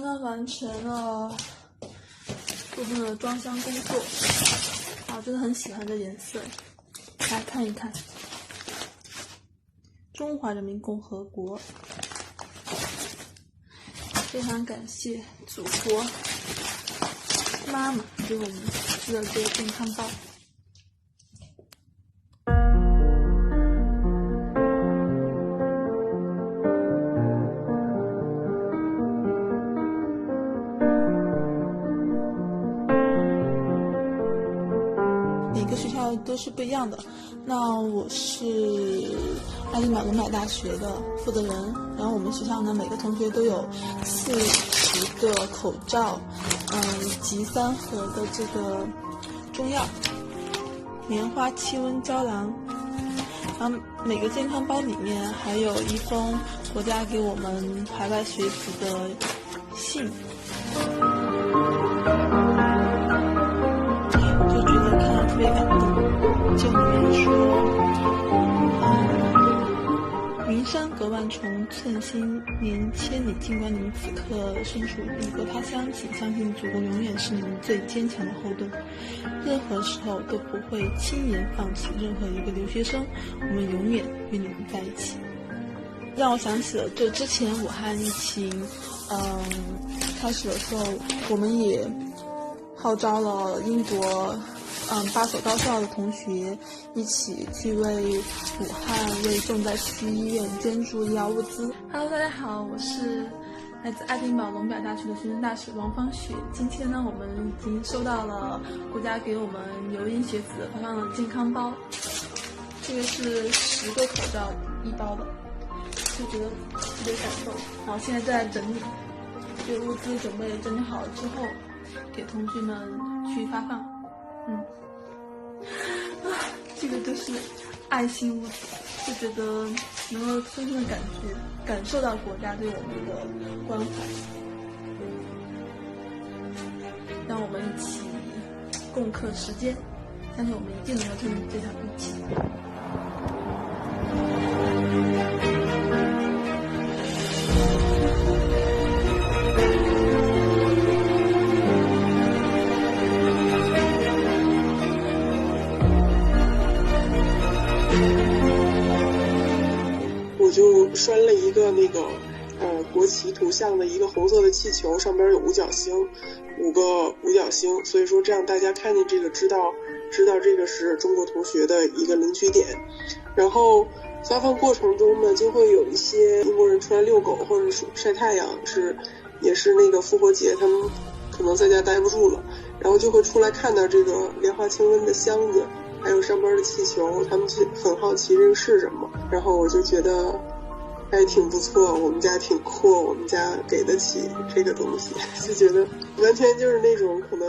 刚刚完成了部分的装箱工作，真的很喜欢这颜色，大家看一看。中华人民共和国，非常感谢祖国妈妈给我们织的这个健康包。每个学校都是不一样的。那我是爱丁堡龙柏大学的负责人，然后我们学校呢，每个同学都有40个口罩，以及3盒的这个中药、棉花气温胶囊，然后每个健康包里面还有一封国家给我们海外学子的信。就觉得看了特别感动，这里面说，云山隔万重，寸心连千里。尽管你们此刻身处异国他乡，请相信祖国永远是你们最坚强的后盾，任何时候都不会轻言放弃任何一个留学生，我们永远与你们在一起。让我想起了，就之前武汉疫情，开始的时候，我们也号召了英国8所高校的同学一起去为武汉、为重灾区医院捐助医疗物资。Hello， 大家好，我是来自爱丁堡龙柏大学的学生大使王芳雪。今天呢，我们已经收到了国家给我们留英学子发放的健康包，这个是10个口罩1包的，就觉得特别感动。然后现在在整理，这个物资准备整理好了之后，给同学们去发放。这个就是爱心物资，就觉得能够深深的感受到国家对我们的关怀，让我们一起共克时艰，相信我们一定能够撑起这场疫情。我就拴了一个国旗图像的一个红色的气球，上边有5角星，5个五角星，所以说这样大家看见这个知道这个是中国同学的一个领取点。然后发放过程中呢，就会有一些英国人出来遛狗或者晒太阳，也是那个复活节他们可能在家待不住了，然后就会出来看到这个莲花清瘟的箱子还有上边的气球，他们就很好奇这个是什么，然后我就觉得还挺不错，我们家挺阔，我们家给得起这个东西，就觉得完全就是那种可能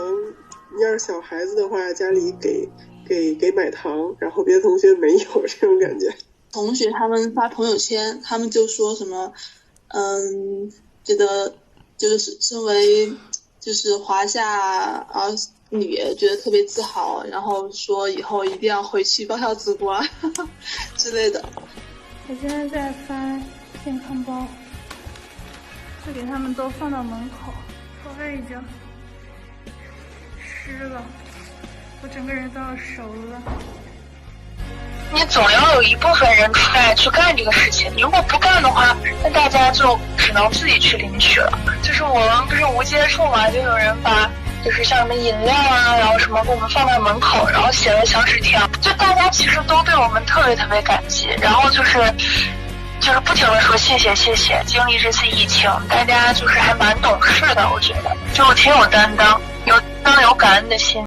你要是小孩子的话，家里给买糖，然后别的同学没有这种感觉。同学他们发朋友圈，他们就说什么，觉得就是身为就是华夏女，觉得特别自豪，然后说以后一定要回去报效祖国之类的。我现在在翻健康包，是给他们都放到门口，后背已经湿了，我整个人都要熟了。你总要有一部分人出来去干这个事情，如果不干的话，那大家就只能自己去领取了。就是我们不是无接触嘛，就有人把就是像什么饮料啊，然后什么给我们放在门口，然后写了小纸条，就大家其实都对我们特别特别感激，然后就是不停的说谢谢谢谢。经历这次疫情，大家就是还蛮懂事的，我觉得就挺有担当，有感恩的心。